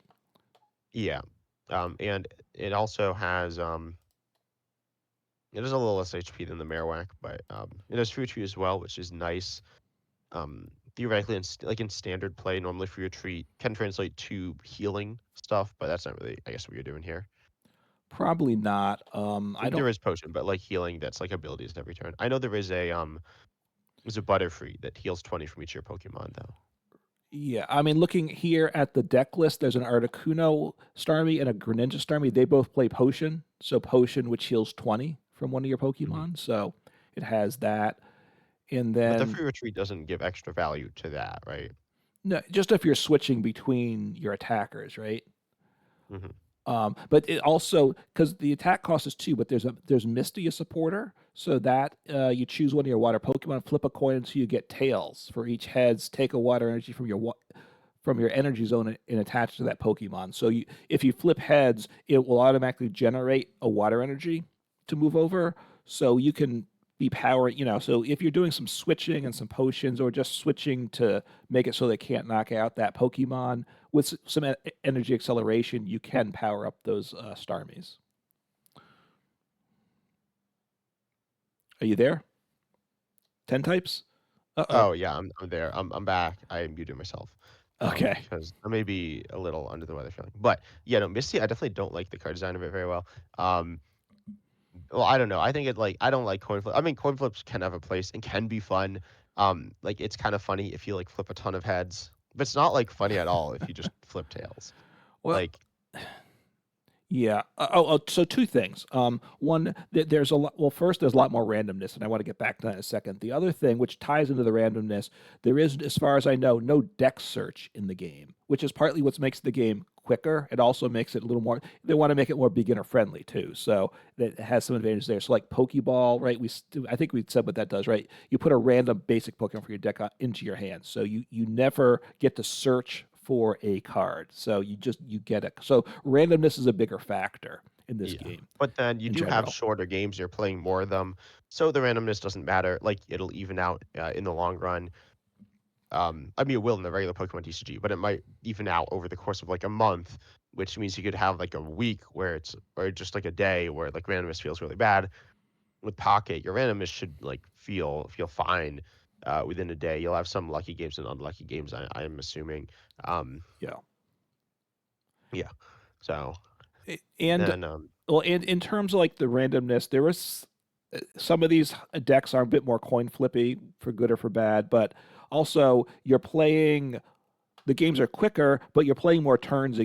yeah, and it also has it is a little less HP than the Marowak, but it has Fruit Tree as well, which is nice. Theoretically, like in standard play, normally for your tree can translate to healing stuff, but that's not really, I guess, what you're doing here. Probably not. I There don't. is potion, but like healing, that's like abilities every turn. I know there's a Butterfree that heals 20 from each of your Pokemon though. Yeah, I mean, looking here at the deck list, there's an Articuno Starmie and a Greninja Starmie. They both play Potion, so Potion, which heals 20 from one of your Hmm. Pokemon. So it has that. And But the then, free retreat doesn't give extra value to that, right? no, just if you're switching between your attackers, right? Hmm. But it also because the attack cost is two, but there's Misty a supporter, so that you choose one of your water Pokemon, flip a coin until you get tails. For each heads, take a water energy from from your energy zone and attach to that Pokemon. So if you flip heads, it will automatically generate a water energy to move over. So you can be powering, so if you're doing some switching and some potions or just switching to make it so they can't knock out that Pokemon with some energy acceleration, you can power up those Starmies. Are you there? 10 types? Uh oh. Oh yeah, I'm there. I'm back. I muted myself. Okay. Because I may be a little under the weather feeling. But yeah, no, Misty, I definitely don't like the card design of it very well. Well, I don't know. I think it like I don't like coin flip. I mean, coin flips can have a place and can be fun. Like it's kind of funny if you like flip a ton of heads, but it's not like funny at all if you just flip tails. Well, Like, yeah. So two things. One, there's a lot. Well, first, there's a lot more randomness, and I want to get back to that in a second. The other thing, which ties into the randomness, there is, as far as I know, no deck search in the game, which is partly what makes the game quicker. It also makes it a little more. They want to make it more beginner friendly too, so that has some advantages there. So, like Pokeball, right? I think we said what that does, right? You put a random basic Pokemon for your deck into your hand, so you never get to search for a card. So you get it. So randomness is a bigger factor in this yeah. game But then you in do have general. shorter games. You're playing more of them, so the randomness doesn't matter. Like it'll even out in the long run. I mean, it will in the regular Pokemon TCG, but it might even out over the course of like a month, which means you could have like a week where it's, or just like a day where like randomness feels really bad. With Pocket, your randomness should like feel fine within a day. You'll have some lucky games and unlucky games. I'm assuming. Um, Yeah. yeah. So And then well, and in terms of like the randomness, there was some of these decks are a bit more coin flippy for good or for bad, but also you're playing the games are quicker, but you're playing more turns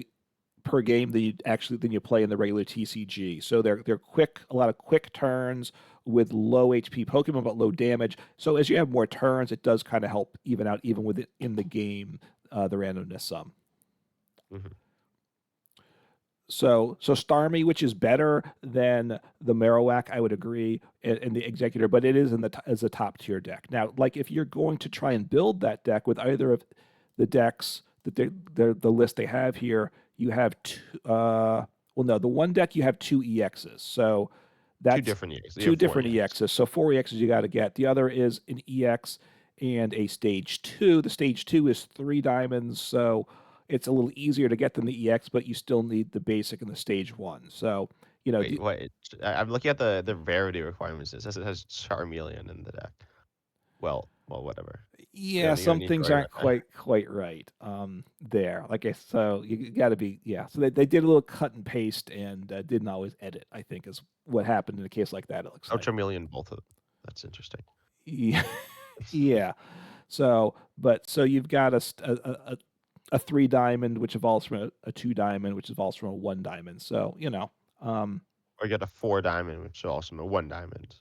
per game than you play in the regular TCG. So they're quick, a lot of quick turns with low HP Pokemon but low damage. So as you have more turns, it does kind of help even out even within the game the randomness some. mhm. So Starmie, which is better than the Marowak, I would agree, and the Executor, but it is as a top tier deck. Now, like if you're going to try and build that deck with either of the decks that the list they have here, you have two. Well, no, the one deck you have two EXs, so Two that's different years. You two have four different EX. EXs. So four EXs you got to get. The other is an EX and a stage two. The stage two is three diamonds, so it's a little easier to get than the EX, but you still need the basic and the stage one. So, Wait, what? I'm looking at the rarity requirements. It says it has Charmeleon in the deck. Well, whatever. yeah, You don't some need to things worry aren't about that. quite right there. Like I so you got to be yeah. So they did a little cut and paste and didn't always edit. I think is what happened in a case like that. It looks Oh, like Charmeleon, both of them. That's interesting. yeah, yeah. So so you've got a three diamond which evolves from a two diamond which evolves from a one diamond. So um, Or you get a 4 diamond, which is also a 1 diamond.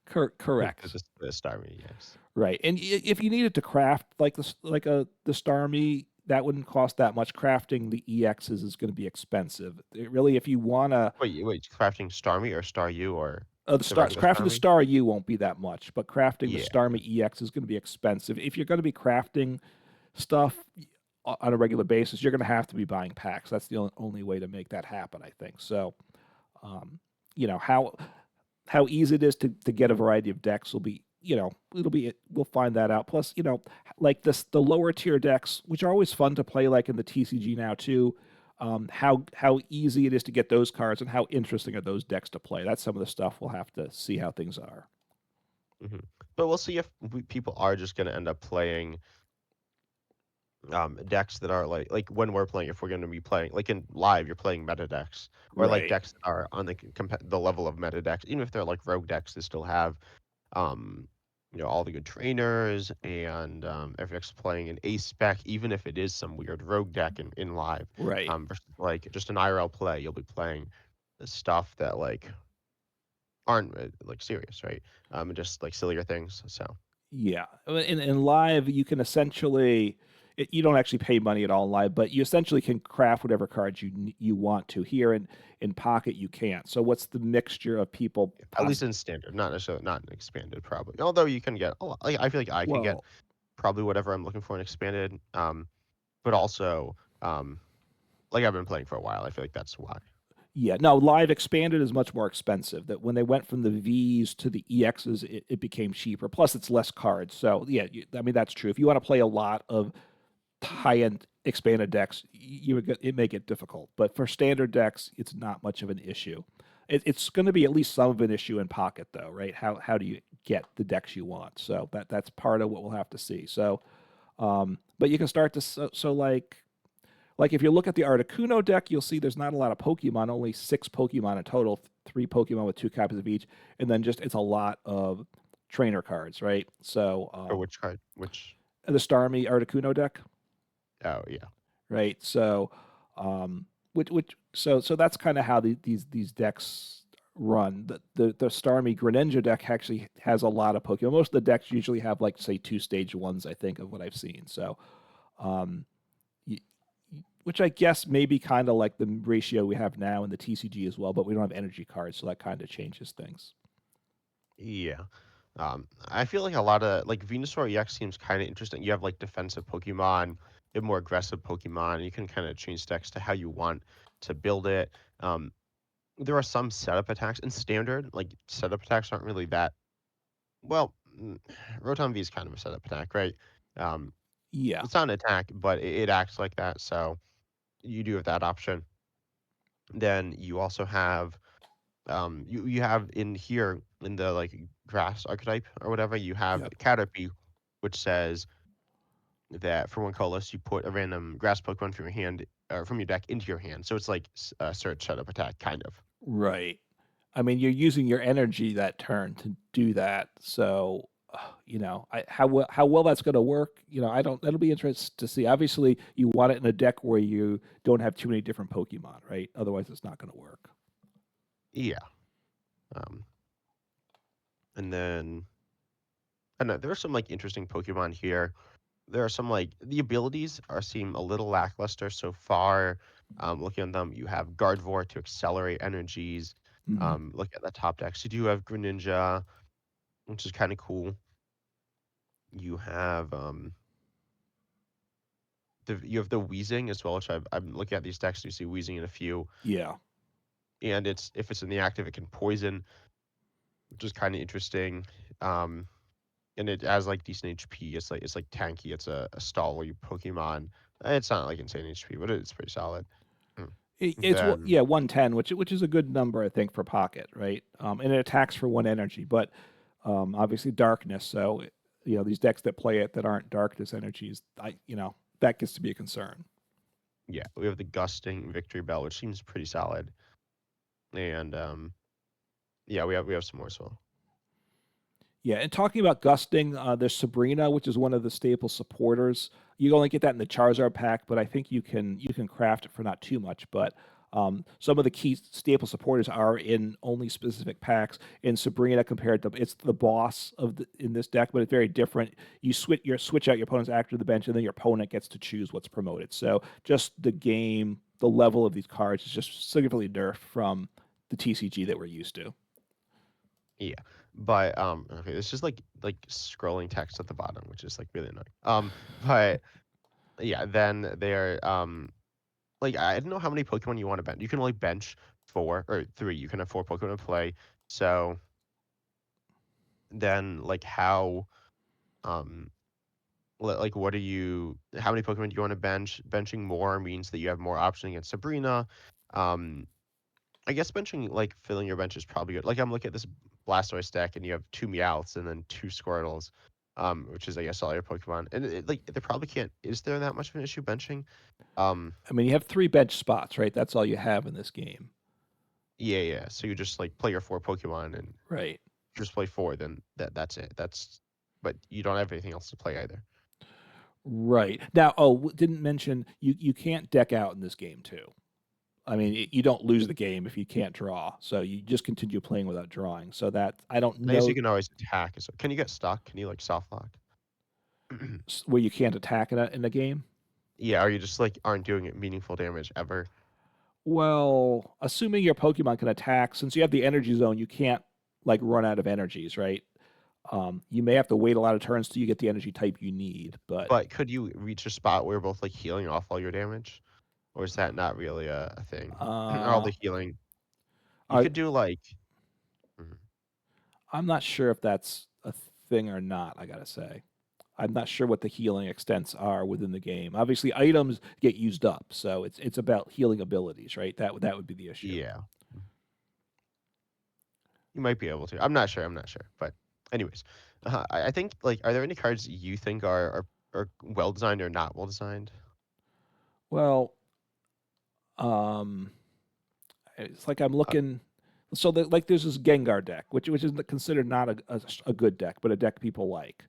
correct. The Starmie, yes. Right. And if you needed to craft like this, like the Starmie, that wouldn't cost that much. Crafting the EXs is going to be expensive. Really, if you want to, Wait, crafting Starmie or Staryu or the the star regular crafting the Starmie? Star U won't be that much, but crafting the Yeah. Starmie EX is going to be expensive. If you're going to be crafting stuff, on a regular basis, you're going to have to be buying packs. That's the only way to make that happen, I think. So, um, you know how easy it is to get a variety of decks will be. We'll find that out. Plus, like the lower tier decks, which are always fun to play, like in the TCG now too. How easy it is to get those cards and how interesting are those decks to play. That's some of the stuff we'll have to see how things are. Hmm. But we'll see if people are just going to end up playing decks that are like when we're playing, if we're going to be playing like in live, you're playing meta decks or like Right. decks that are on the level of meta decks, even if they're like rogue decks, they still have um all the good trainers and every deck's playing an ace spec, even if it is some weird rogue deck in live, Right. versus like just an IRL play, you'll be playing the stuff that like aren't like serious, right? And just like sillier things. So Yeah, in live, you can essentially you don't actually pay money at all in live, but you essentially can craft whatever cards you want to. Here in Pocket, you can't. So what's the mixture of people? at least in standard, not necessarily not in expanded, probably. Although you can get a lot, like I feel like I can get Well, probably whatever I'm looking for in expanded. But also like I've been playing for a while. I feel like that's why. yeah, no, live expanded is much more expensive. That when they went from the V's to the EXs, it became cheaper. Plus, it's less cards. So yeah, I mean that's true. If you want to play a lot of high-end expanded decks, it make it difficult. But for standard decks, it's not much of an issue. It's going to be at least some of an issue in Pocket, though, right? How do you get the decks you want? So that's part of what we'll have to see. So, but you can start to like if you look at the Articuno deck, you'll see there's not a lot of Pokemon, only 6 Pokemon in total, 3 Pokemon with 2 copies of each, and then just it's a lot of trainer cards, right? So Or which card? Which? the Starmie Articuno deck, Oh yeah, right? So, so that's kind of how these decks run. The Starmie Greninja deck actually has a lot of Pokemon. Most of the decks usually have like say 2 stage 1s, I think, of what I've seen. So, um, y- which I guess may be kind of like the ratio we have now in the TCG as well, but we don't have energy cards, so that kind of changes things. yeah. I feel like a lot of like Venusaur EX seems kind of interesting. You have like defensive Pokemon, you have more aggressive Pokemon, and you can kind of change decks to how you want to build it. Um, there are some setup attacks in standard. Like setup attacks aren't really that well. Rotom V is kind of a setup attack, right? Um, Yeah, it's not an attack, but it acts like that. So you do have that option. Then you also have you have in here in the like grass archetype or whatever, you have yep, Caterpie, which says that for one colorless, you put a random grass Pokemon from your hand or from your deck into your hand. So it's like a search setup attack, kind of. right. I mean, you're using your energy that turn to do that. So, how well that's going to work. I don't. That'll be interesting to see. Obviously, you want it in a deck where you don't have too many different Pokemon, right? Otherwise, it's not going to work. Yeah. Um, and then I don't know. There are some like interesting Pokemon here. There are some like the abilities are seem a little lackluster so far. Looking at them, you have Gardevoir to accelerate energies. Hmm. Look at the top decks. You do have Greninja, which is kind of cool. You have you have the Wheezing as well, which I'm looking at these decks. You see Wheezing in a few, Yeah. and it's if it's in the active, it can poison, which is kind of interesting. Um, and it has like decent HP. It's like tanky. It's a stalwart Pokemon. It's not like insane HP, but it's pretty solid. Mm. It's Then yeah 110, which is a good number I think for Pocket, right? And it attacks for 1 energy, but obviously darkness. So these decks that play it that aren't darkness energies, that gets to be a concern. yeah, we have the Gusting Victory Bell, which seems pretty solid. And yeah, we have some more as well. Yeah, and talking about gusting, there's Sabrina, which is one of the staple supporters. You only get that in the Charizard pack, but I think you can craft it for not too much. But some of the key staple supporters are in only specific packs. In Sabrina, compared to it's the boss in this deck, but it's very different. You switch out your opponent's actor to the bench, and then your opponent gets to choose what's promoted. So just the level of these cards is just significantly nerfed from the TCG that we're used to. Yeah. But okay, it's just like scrolling text at the bottom, which is like really annoying. But yeah, then they're like I don't know how many Pokemon you want to bench. You can only bench 4 or 3. You can have 4 Pokemon to play. So then like how um like what are you how many Pokemon do you want to bench? Benching more means that you have more options against Sabrina. Um I guess benching like filling your bench is probably good. Like I'm looking at this Blastoise deck and you have 2 Meowths and then 2 Squirtles. Which is I guess all your Pokemon. And like they probably can't is there that much of an issue benching? Um I mean, you have 3 bench spots, right? That's all you have in this game. yeah. So you just like play your 4 Pokemon and Right. just play 4, then that's it. But you don't have anything else to play either. Right. Now, didn't mention you can't deck out in this game too. I mean, you don't lose the game if you can't draw. So you just continue playing without drawing. So that I don't I guess you know can always attack. So can you get stuck? Can you like soft lock? where you can't attack in a game. Yeah, or you just like aren't doing it meaningful damage ever. Well, assuming your Pokemon can attack, since you have the energy zone, you can't like run out of energies, right? You may have to wait a lot of turns till you get the energy type you need, but But could you reach a spot where you're both like healing off all your damage? Or is that not really a thing? All uh, the healing. You I, could do like mhm. I'm not sure if that's a thing or not. I gotta say, I'm not sure what the healing extents are within the game. Obviously, items get used up, so it's about healing abilities, right? That would be the issue. Yeah. You might be able to. I'm not sure. But anyways, I think like are there any cards you think are well designed or not well designed? Well, um, it's like I'm Uh, looking. So like there's this Gengar deck, which is considered not a good deck, but a deck people like.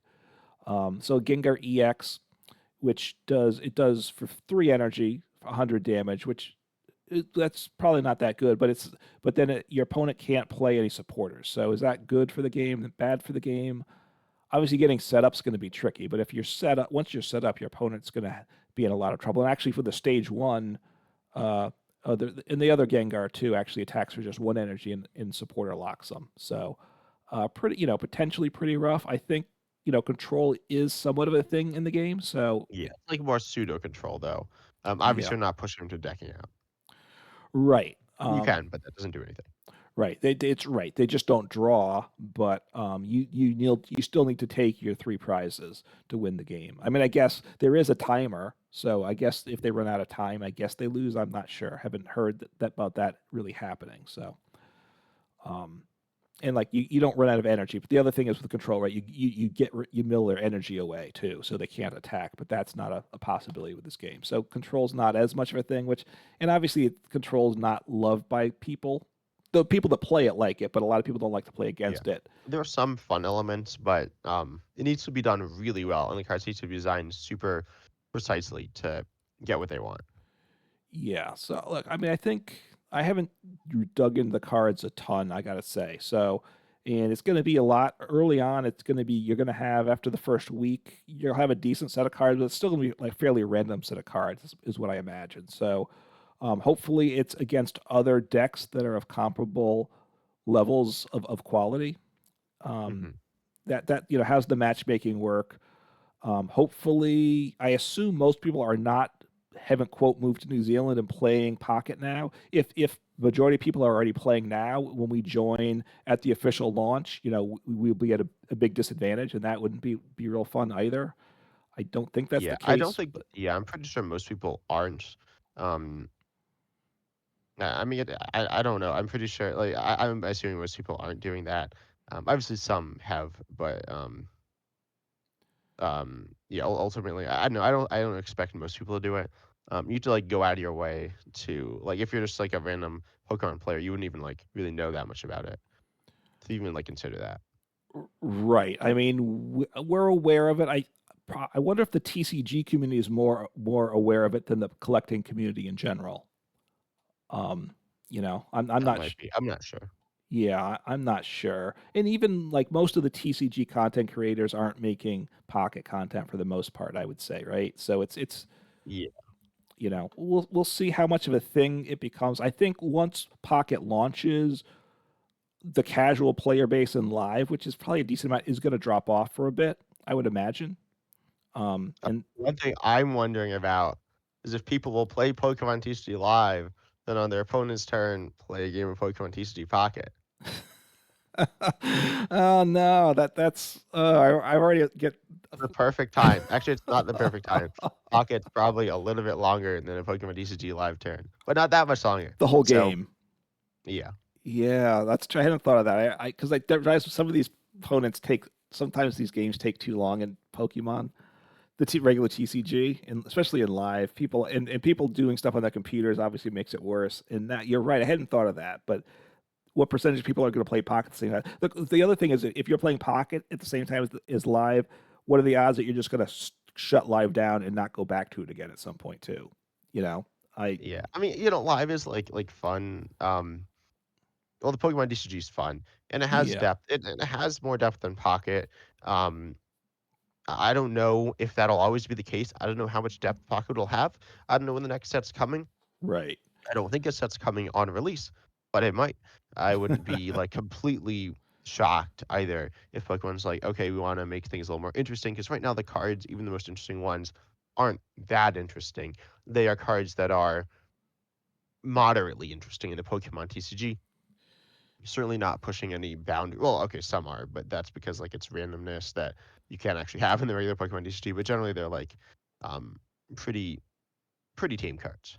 So Gengar EX, which does for 3 energy, 100 damage, which that's probably not that good. But then your opponent can't play any supporters. So is that good for the game? Bad for the game? Obviously, getting set up is going to be tricky. But if you're set up, once you're set up, your opponent's going to be in a lot of trouble. And actually, for the stage one, uh, and the other Gengar too actually attacks for just 1 energy and supporter locks them. So pretty, potentially pretty rough. I think control is somewhat of a thing in the game. So yeah, it's like more pseudo control though. yeah, Obviously, you're not pushing them to decking out. right. You can, but that doesn't do anything. Right. It's right. They just don't draw, but you still need to take your 3 prizes to win the game. I mean, I guess there is a timer, so I guess if they run out of time, I guess they lose. I'm not sure. Haven't heard about that really happening. So, um, and like you don't run out of energy. But the other thing is with control, right? You mill their energy away too, so they can't attack. But that's not a possibility with this game. So control's not as much of a thing. And obviously control's not loved by people. The people that play it like it, but a lot of people don't like to play Yeah. against it. There are some fun elements, but it needs to be done really well, and the cards need to be designed super precisely to get what they want. Yeah. So look, I mean, I think I haven't dug into the cards a ton, I gotta say. So, and it's going to be a lot early on. It's going to be you're going to have after the first week, you'll have a decent set of cards, but it's still going to be like fairly random set of cards, is what I imagine. So, hopefully, it's against other decks that are of comparable levels of quality. Um, Hmm. that how's the matchmaking work? Hopefully, I assume most people are not haven't quote moved to New Zealand and playing Pocket now. If majority of people are already playing now, when we join at the official launch, we'll be at a big disadvantage, and that wouldn't be real fun either. I don't think that's the Yeah, I don't case, think. but Yeah, I'm pretty sure most people aren't. Um, I mean, I don't know. I'm pretty sure. Like, I'm assuming most people aren't doing that. Obviously, some have, but yeah. Ultimately, I don't know. I don't expect most people to do it. You have to like go out of your way to like if you're just like a random Pokemon player, you wouldn't even like really know that much about it to even like consider that. right. I mean, we're aware of it. I wonder if the TCG community is more aware of it than the collecting community in general. Um, I'm That not. might be. I'm not sure. Yeah, I'm not sure. And even like most of the TCG content creators aren't making pocket content for the most part, I would say, right? So it's Yeah. we'll see how much of a thing it becomes. I think once Pocket launches, the casual player base in live, which is probably a decent amount, is going to drop off for a bit, I would imagine. And One thing I'm wondering about is if people will play Pokemon TCG Live, then on their opponent's turn, play a game of Pokemon TCG Pocket. oh no, I already get The perfect time. Actually, it's not the perfect time. Pocket's probably a little bit longer than a Pokemon TCG Live turn, but not that much longer. the whole So, game. yeah. Yeah, that's true. I hadn't thought of that. I because like some of these opponents take sometimes these games take too long in Pokemon. Regular TCG, and especially in live, and people doing stuff on their computers obviously makes it worse. And that you're right, I hadn't thought of that. But what percentage of people are going to play Pocket at the same time? The other thing is if you're playing Pocket at the same time as live, what are the odds that you're just going to shut live down and not go back to it again at some point too? You know, I Yeah. I mean, Live is like fun. Well, the Pokemon TCG is fun, and it has yeah, depth. It has more depth than Pocket. Um, I don't know if that'll always be the case. I don't know how much depth Pocket will have. I don't know when the next set's coming. right. I don't think a set's coming on release, but it might. I wouldn't be like completely shocked either if Pokemon's like, okay, we want to make things a little more interesting. Because right now, the cards, even the most interesting ones, aren't that interesting. They are cards that are moderately interesting in the Pokemon TCG. Certainly not pushing any boundary. Well, okay, some are, but that's because like it's randomness that you can't actually have in the regular Pokemon TCG. But generally, they're like um, pretty pretty tame cards.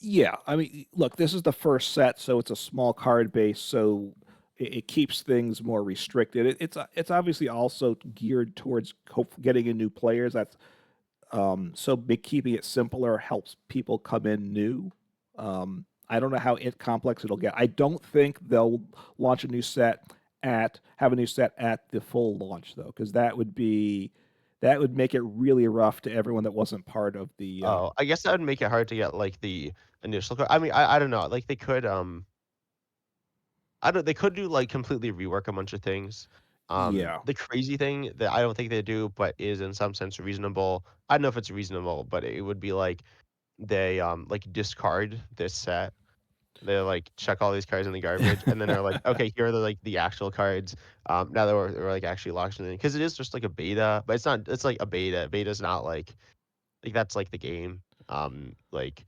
Yeah, I mean, look, this is the first set, so it's a small card base, so it keeps things more restricted. It's obviously also geared towards getting in new players. Keeping it simpler helps people come in new. I don't know how complex it'll get. I don't think they'll launch a new set have a new set at the full launch though, because that would make it really rough to everyone that wasn't part of the. Oh, I guess that would make it hard to get like the initial card. I mean, I don't know. Like they could I don't they could do like completely rework a bunch of things. Yeah, The crazy thing that I don't think they do, but is in some sense reasonable. I don't know if it's reasonable, but it would be like they like discard this set. They like chuck all these cards in the garbage, and then they're like, okay, here are the actual cards. Now that we're like actually launching it because it is just like a beta, but it's not. It's like a beta. Beta's not like that's like the game. Like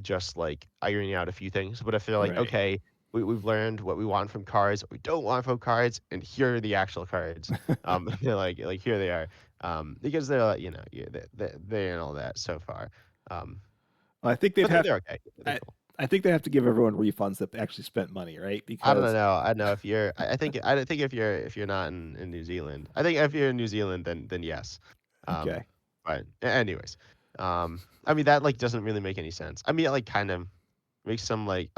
just like ironing out a few things. But if they're like, right. okay, we've learned what we want from cards, what we don't want from cards, and here are the actual cards. They're like here they are. Because they're like, yeah, they and all that so far. Um, I think they'd but have. they're okay. They're I, cool. I think they have to give everyone refunds that actually spent money, right? I don't Because know. I don't know if you're. I don't think if you're not in New Zealand. I think if you're in New Zealand, then yes. okay, But anyways, I mean that like doesn't really make any sense. I mean it like kind of makes some like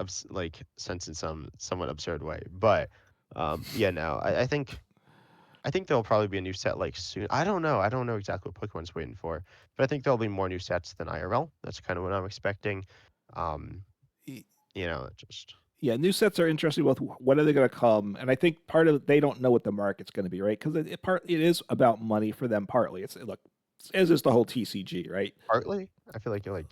sense in some somewhat absurd way. But yeah, no, I think there'll probably be a new set like soon. I don't know. I don't know exactly what Pokemon's waiting for, but I think there'll be more new sets than IRL. That's kind of what I'm expecting. Um, just yeah, new sets are interesting. With when are they going to come? And I think part of they don't know what the market's going to be, right? Because it is about money for them. Partly, it's look as is the whole TCG, right? partly. I feel like you're like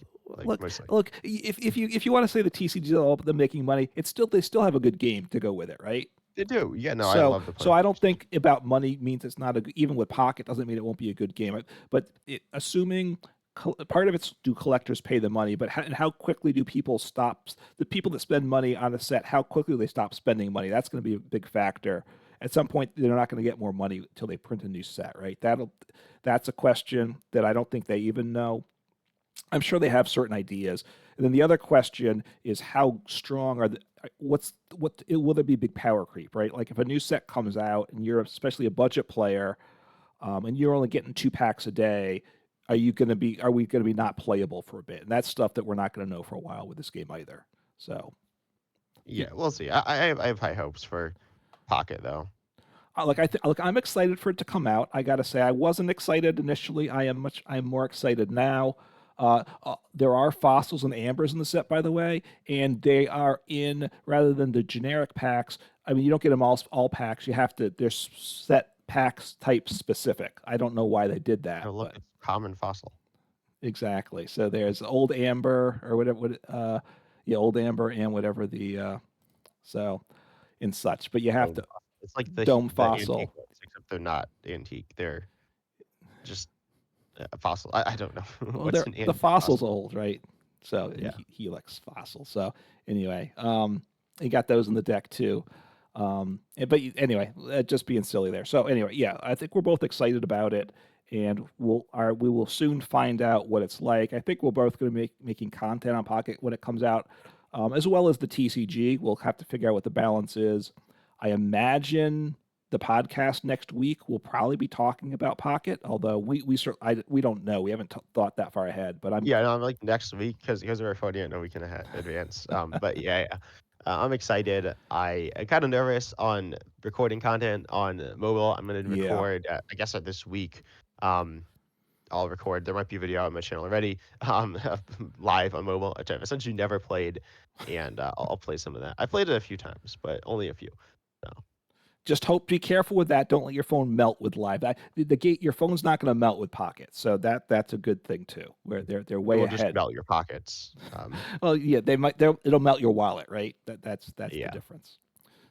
Look, mostly. look. If you want to say the TCG is all about them making money, they still have a good game to go with it, right? They do. Yeah, no, I So, love the so Pokemon I don't TCG. think about money means it's not even with Pocket doesn't mean it won't be a good game. But assuming part of it's do collectors pay the money, but and how quickly do people stop? The people that spend money on a set, how quickly they stop spending money? That's going to be a big factor. At some point, they're not going to get more money until they print a new set, right? That's a question that I don't think they even know. I'm sure they have certain ideas. And then the other question is how strong are the what will there be big power creep, right? Like if a new set comes out and you're especially a budget player, and you're only getting 2 packs a day, are we gonna be not playable for a bit? And that's stuff that we're not gonna know for a while with this game either. So you Yeah, we'll see. I have high hopes for Pocket though. look, I'm excited for it to come out. I gotta say, I wasn't excited initially. I am more excited now. There are fossils and ambers in the set, by the way, and they are in rather than the generic packs. I mean, you don't get them all packs. You have to. They're set packs type specific. I don't know why they did that, Oh, look, but it's common fossil. exactly. So there's old amber or whatever. Yeah, old amber and whatever so and such. But you have Dome to fossil. It's like the dome the antique fossil. ones, except they're not antique. They're just Fossil. I don't know Well, what's they're an the anime fossil's fossil. old, right? So and Yeah. he likes fossil. So anyway, he got those in the deck too. Anyway, just being silly there. So anyway, yeah, I think we're both excited about it, and we will soon find out what it's like. I think we're both going to be making content on Pocket when it comes out, as well as the TCG. We'll have to figure out what the balance is. I imagine the podcast next week will probably be talking about Pocket, although we don't know. We haven't thought that far ahead, but I'm Yeah, no, I'm like next week because we're recording it a week and advance. But yeah, yeah. I'm excited. I kind of nervous on recording content on mobile. I'm gonna yeah. record, I guess, this week. Um, I'll record. There might be a video on my channel already, live on mobile, which I've essentially never played, and I'll play some of that. I played it a few times, but only a few. So Just hope be careful with that. Don't let your phone melt with live. The gate your phone's not going to melt with Pocket, so that's a good thing too. Where they're it way will just ahead. melt your pockets. Well, yeah, it'll melt your wallet, right? That's the Yeah. difference.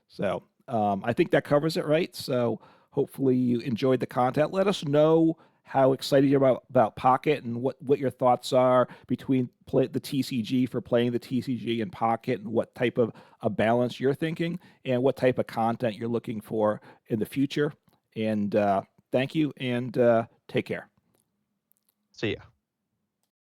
So I think that covers it, right? So hopefully you enjoyed the content. Let us know how excited you're about Pocket and what your thoughts are between the TCG for playing the TCG and Pocket, and what type of a balance you're thinking, and what type of content you're looking for in the future. And thank you, and take care. So yeah.